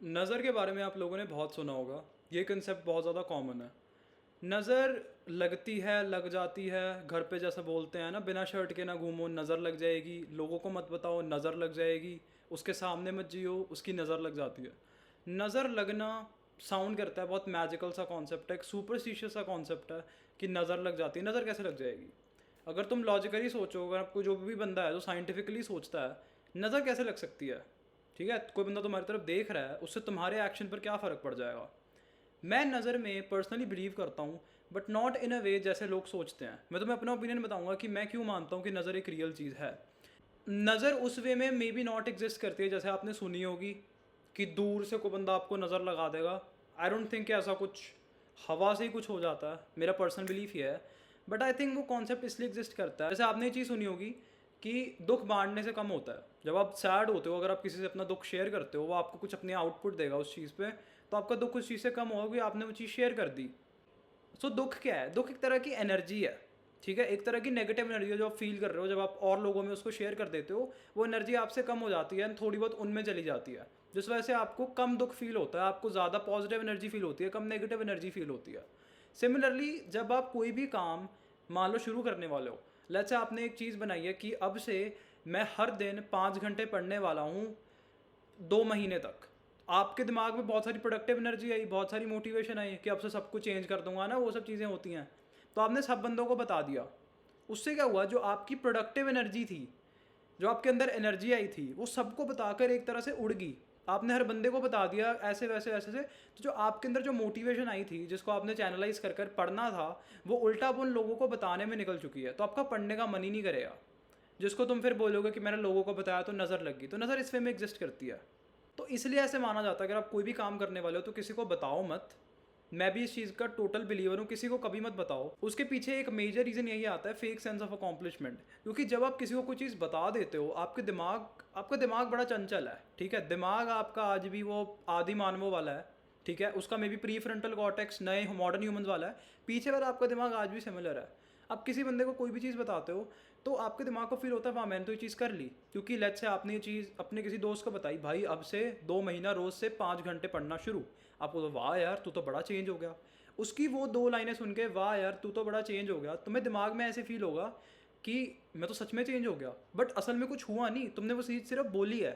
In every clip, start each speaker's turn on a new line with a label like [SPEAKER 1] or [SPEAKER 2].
[SPEAKER 1] नज़र के बारे में आप लोगों ने बहुत सुना होगा। ये कंसेप्ट बहुत ज़्यादा कॉमन है। नज़र लगती है, लग जाती है, घर पे जैसे बोलते हैं ना, बिना शर्ट के ना घूमो, नज़र लग जाएगी, लोगों को मत बताओ, नज़र लग जाएगी, उसके सामने मत जियो, उसकी नज़र लग जाती है। नज़र लगना साउंड करता है बहुत मैजिकल सा कॉन्सेप्ट है, एक सुपरस्टिशियस सा कॉन्सेप्ट है कि नज़र लग जाती है। नज़र कैसे लग जाएगी? अगर तुम लॉजिकली सोचो, अगर आपको जो भी बंदा है जो साइंटिफिकली सोचता है, नज़र कैसे लग सकती है? ठीक है, कोई बंदा तुम्हारी तरफ देख रहा है, उससे तुम्हारे एक्शन पर क्या फ़र्क पड़ जाएगा? मैं नज़र में पर्सनली बिलीव करता हूँ, बट नॉट इन अ वे जैसे लोग सोचते हैं। मैं तुम्हें अपना ओपिनियन बताऊंगा कि मैं क्यों मानता हूँ कि नज़र एक रियल चीज़ है। नज़र उस वे में मे बी नॉट एग्जिस्ट करती है जैसे आपने सुनी होगी कि दूर से कोई बंदा आपको नज़र लगा देगा। आई डोंट थिंक कि ऐसा कुछ हवा से ही कुछ हो जाता है, मेरा पर्सनल बिलीफ ये है। बट आई थिंक वो कॉन्सेप्ट इसलिए एग्जिस्ट करता है, जैसे आपने ये चीज़ सुनी होगी कि दुख बांटने से कम होता है। जब आप सैड होते हो, अगर आप किसी से अपना दुख शेयर करते हो, वो आपको कुछ अपने आउटपुट देगा उस चीज़ पे, तो आपका दुख उस चीज़ से कम होगा कि आपने वो चीज़ शेयर कर दी। सो दुख क्या है? दुख एक तरह की एनर्जी है, ठीक है? एक तरह की नेगेटिव एनर्जी है जो आप फील कर रहे हो, जब आप और लोगों में उसको शेयर कर देते हो, वो एनर्जी आपसे कम हो जाती है, थोड़ी बहुत उनमें चली जाती है, जिस वजह से आपको कम दुख फील होता है, आपको ज़्यादा पॉजिटिव एनर्जी फील होती है, कम नेगेटिव एनर्जी फील होती है। सिमिलरली जब आप कोई भी काम मान लो शुरू करने वाले हो, लेट्स से आपने एक चीज़ बनाई है कि अब से मैं हर दिन 5 घंटे पढ़ने वाला हूँ 2 महीने तक। आपके दिमाग में बहुत सारी प्रोडक्टिव एनर्जी आई, बहुत सारी मोटिवेशन आई कि अब से सब कुछ चेंज कर दूंगा ना, वो सब चीज़ें होती हैं। तो आपने सब बंदों को बता दिया। उससे क्या हुआ, जो आपकी प्रोडक्टिव एनर्जी थी, जो आपके अंदर एनर्जी आई थी, वो सबको बताकर एक तरह से उड़ गई। आपने हर बंदे को बता दिया ऐसे वैसे वैसे से, तो जो आपके अंदर जो मोटिवेशन आई थी, जिसको आपने चैनलाइज कर कर पढ़ना था, वो उल्टा अब उन लोगों को बताने में निकल चुकी है। तो आपका पढ़ने का मन ही नहीं करेगा। जिसको तुम फिर बोलोगे कि मैंने लोगों को बताया तो नज़र लग गई, तो नज़र इस वे में एग्जिस्ट करती है। तो इसलिए ऐसे माना जाता है अगर आप कोई भी काम करने वाले हो तो किसी को बताओ मत। मैं भी इस चीज़ का टोटल बिलीवर हूँ, किसी को कभी मत बताओ। उसके पीछे एक मेजर रीज़न यही आता है, फेक सेंस ऑफ अकॉम्प्लिशमेंट। क्योंकि जब आप किसी को कोई चीज़ बता देते हो, आपका दिमाग बड़ा चंचल है, ठीक है? दिमाग आपका आज भी वो आदि मानवों वाला है, ठीक है? उसका may be pre frontal cortex नए मॉडर्न ह्यूमंस वाला है, पीछे वाला आपका दिमाग आज भी सिमिलर है। आप किसी बंदे को कोई भी चीज़ बताते हो तो आपके दिमाग को फील होता है वाह मैंने तो ये चीज़ कर ली। क्योंकि लेट्स से आपने ये चीज़ अपने किसी दोस्त को बताई, भाई अब से 2 महीना रोज़ से 5 घंटे पढ़ना शुरू। आपको तो वाह यार तू तो बड़ा चेंज हो गया। उसकी वो 2 लाइनें सुन के वाह यार तू तो बड़ा चेंज हो गया, तुम्हें दिमाग में ऐसे फील होगा कि मैं तो सच में चेंज हो गया। बट असल में कुछ हुआ नहीं, तुमने वो चीज़ सिर्फ बोली है।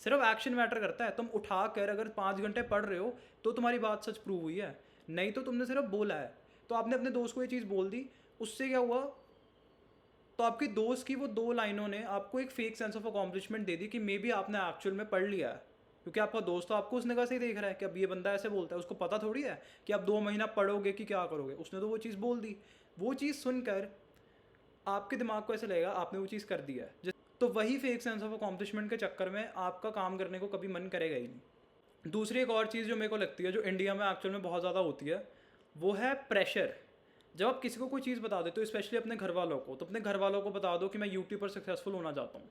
[SPEAKER 1] सिर्फ एक्शन मैटर करता है। तुम उठा कर अगर 5 घंटे पढ़ रहे हो तो तुम्हारी बात सच प्रूव हुई है, नहीं तो तुमने सिर्फ बोला है। तो आपने अपने दोस्त को ये चीज़ बोल दी, उससे क्या हुआ? तो आपके दोस्त की वो 2 लाइनों ने आपको एक फेक सेंस ऑफ अकॉम्प्लिशमेंट दे दी कि मे बी आपने एक्चुअल में पढ़ लिया है। क्योंकि आपका दोस्त तो आपको उस निगाह से ही देख रहा है कि अब ये बंदा ऐसे बोलता है, उसको पता थोड़ी है कि आप 2 महीना पढ़ोगे कि क्या करोगे। उसने तो वो चीज़ बोल दी। वो चीज़ सुनकर आपके दिमाग को ऐसे लगेगा आपने वो चीज़ कर दी है। तो वही फेक सेंस ऑफ अकॉम्प्लिशमेंट के चक्कर में आपका काम करने को कभी मन करेगा ही नहीं। दूसरी एक और चीज़ जो मेरे को लगती है, जो इंडिया में एक्चुअल में बहुत ज़्यादा होती है, वो है प्रेशर। जब आप किसी को कोई चीज़ बता देते हो, स्पेशली अपने घर वालों को, तो अपने घर वालों को बता दो कि मैं यूट्यूब पर सक्सेसफुल होना चाहता हूँ।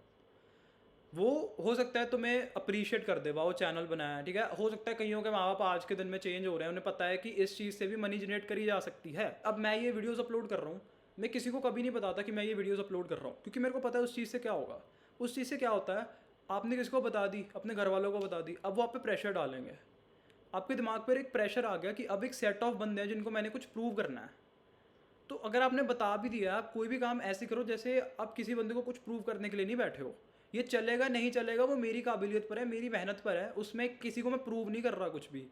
[SPEAKER 1] वो हो सकता है तुम्हें अप्रिशिएट कर दे, वाह वो चैनल बनाया है, ठीक है? हो सकता है कईयों के माँ बाप आज के दिन में चेंज हो रहे हैं, उन्हें पता है कि इस चीज़ से भी मनी जनरेट करी जा सकती है। अब मैं ये वीडियोज़ अपलोड कर रहा हूँ, मैं किसी को कभी नहीं बताता कि मैं ये वीडियोज़ अपलोड कर रहा हूँ, क्योंकि मेरे को पता है उस चीज़ से क्या होगा। उस चीज़ से क्या होता है, आपने किसी को बता दी, अपने घर वालों को बता दी, अब वो आप पे प्रेशर डालेंगे। आपके दिमाग पर एक प्रेशर आ गया कि अब एक सेट ऑफ बंदे हैं जिनको मैंने कुछ प्रूव करना है। तो अगर आपने बता भी दिया, आप कोई भी काम ऐसे करो जैसे आप किसी बंदे को कुछ प्रूव करने के लिए नहीं बैठे हो। ये चलेगा नहीं चलेगा वो मेरी काबिलियत पर है, मेरी मेहनत पर है, उसमें किसी को मैं प्रूव नहीं कर रहा कुछ भी।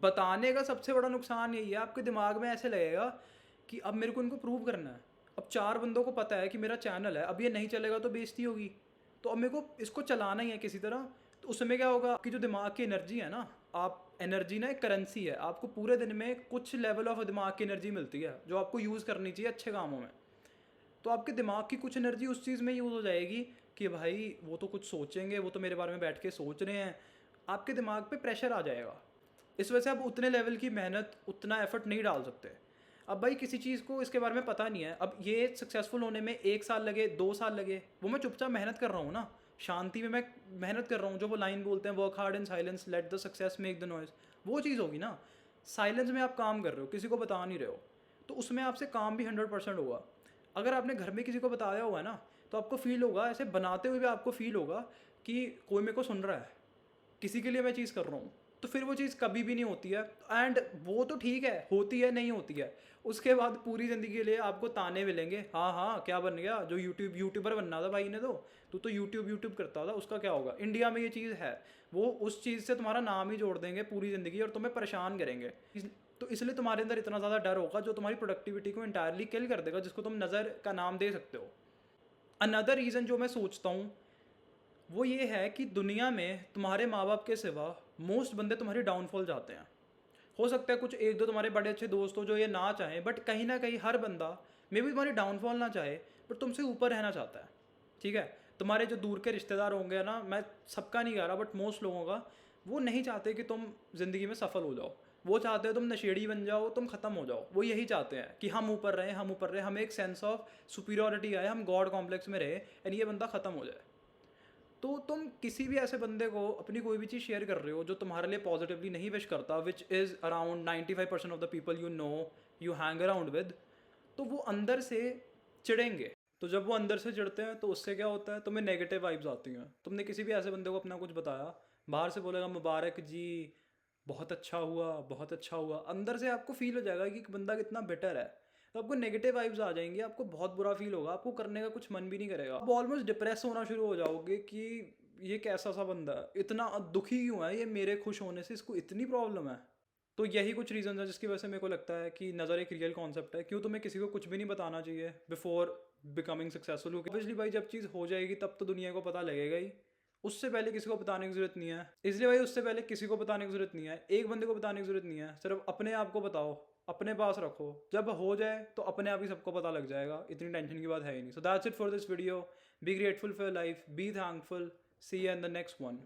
[SPEAKER 1] बताने का सबसे बड़ा नुकसान यही है, आपके दिमाग में ऐसे लगेगा कि अब मेरे को इनको प्रूव करना है। अब 4 बंदों को पता है कि मेरा चैनल है, अब ये नहीं चलेगा तो बेइज्जती होगी, तो अब मेरे को इसको चलाना ही है किसी तरह। तो उस समय क्या होगा, आपकी जो दिमाग की एनर्जी है ना, आप एनर्जी ना एक करेंसी है, आपको पूरे दिन में कुछ लेवल ऑफ दिमाग की एनर्जी मिलती है जो आपको यूज़ करनी चाहिए अच्छे कामों में। तो आपके दिमाग की कुछ एनर्जी उस चीज़ में यूज़ हो जाएगी कि भाई वो तो कुछ सोचेंगे, वो तो मेरे बारे में बैठ के सोच रहे हैं। आपके दिमाग पे प्रेशर आ जाएगा। इस वजह से आप उतने लेवल की मेहनत, उतना एफर्ट नहीं डाल सकते। अब भाई किसी चीज़ को इसके बारे में पता नहीं है, अब ये सक्सेसफुल होने में 1 साल लगे, 2 साल लगे, वो मैं चुपचाप मेहनत कर रहा हूँ ना, शांति में मैं मेहनत कर रहा हूँ। जो वो लाइन बोलते हैं, work hard in silence, let the success make the noise, वो चीज़ होगी ना। साइलेंस में आप काम कर रहे हो, किसी को बता नहीं रहे हो, तो उसमें आपसे काम भी 100% होगा। अगर आपने घर में किसी को बताया हुआ है ना, तो आपको फील होगा, ऐसे बनाते हुए भी आपको फील होगा कि कोई मेरे को सुन रहा है, किसी के लिए मैं चीज़ कर रहा हूँ। तो फिर वो चीज़ कभी भी नहीं होती है। एंड वो तो ठीक है, होती है, नहीं होती है। उसके बाद पूरी ज़िंदगी के लिए आपको ताने मिलेंगे, हाँ, हाँ, क्या बन गया? जो यूट्यूबर बनना था भाई ने तू तो यूट्यूब करता था, उसका क्या होगा? इंडिया में ये चीज़ है। वो उस चीज़ से तुम्हारा नाम ही जोड़ देंगे पूरी ज़िंदगी और तुम्हें परेशान करेंगे। तो इसलिए तुम्हारे अंदर इतना ज़्यादा डर होगा जो तुम्हारी प्रोडक्टिविटी को इंटायरली किल कर देगा, जिसको तुम नज़र का नाम दे सकते हो। अनदर रीज़न जो मैं सोचता हूँ वो ये है कि दुनिया में तुम्हारे माँ बाप के सिवा मोस्ट बंदे तुम्हारी डाउनफॉल चाहते हैं। हो सकता है कुछ एक दो तुम्हारे बड़े अच्छे दोस्त हो जो ये ना चाहें, बट कहीं ना कहीं हर बंदा मे बी तुम्हारी डाउनफॉल ना चाहे, बट तुमसे ऊपर रहना चाहता है। ठीक है, तुम्हारे जो दूर के रिश्तेदार होंगे ना, मैं सबका नहीं कह रहा बट मोस्ट लोगों का, वो नहीं चाहते कि तुम ज़िंदगी में सफल हो जाओ। वो चाहते हो तुम नशेड़ी बन जाओ, तुम ख़त्म हो जाओ। वो यही चाहते हैं कि हम ऊपर रहें, हम ऊपर रहें, हमें एक सेंस ऑफ सुपीरियॉरिटी आए, हम गॉड कॉम्प्लेक्स में रहे एंड ये बंदा ख़त्म हो जाए। तो तुम किसी भी ऐसे बंदे को अपनी कोई भी चीज़ शेयर कर रहे हो जो तुम्हारे लिए पॉजिटिवली नहीं विश करता, which is around 95% of the people you know, you hang around with, तो वो अंदर से चिढ़ेंगे। तो जब वो अंदर से चिढ़ते हैं तो उससे क्या होता है, तुम्हें नेगेटिव वाइब्स आती हैं। तुमने किसी भी ऐसे बंदे को अपना कुछ बताया, बाहर से बोलेगा मुबारक जी, बहुत अच्छा हुआ, बहुत अच्छा हुआ, अंदर से आपको फील हो जाएगा कि बंदा कितना बेटर है। तो आपको नेगेटिव वाइब्स आ जाएंगी, आपको बहुत बुरा फील होगा, आपको करने का कुछ मन भी नहीं करेगा, आप ऑलमोस्ट डिप्रेस होना शुरू हो जाओगे कि ये कैसा सा बंदा है, इतना दुखी क्यों है ये मेरे खुश होने से, इसको इतनी प्रॉब्लम है। तो यही कुछ रीज़न है जिसकी वजह से मेरे को लगता है कि नज़र एक रियल कॉन्सेप्ट है। क्यों तुम्हें किसी को कुछ भी नहीं बताना चाहिए बिफोर बिकमिंग सक्सेसफुल, क्योंकि ऑब्वियसली भाई जब चीज़ हो जाएगी तब तो दुनिया को पता लगेगा ही। उससे पहले किसी को बताने की ज़रूरत नहीं है। इसलिए भाई उससे पहले किसी को बताने की ज़रूरत नहीं है, एक बंदे को बताने की ज़रूरत नहीं है, सिर्फ अपने आप को बताओ, अपने पास रखो। जब हो जाए तो अपने आप ही सबको पता लग जाएगा, इतनी टेंशन की बात है ही नहीं। So that's it for this video. Be grateful for life, be thankful, see you in the next one.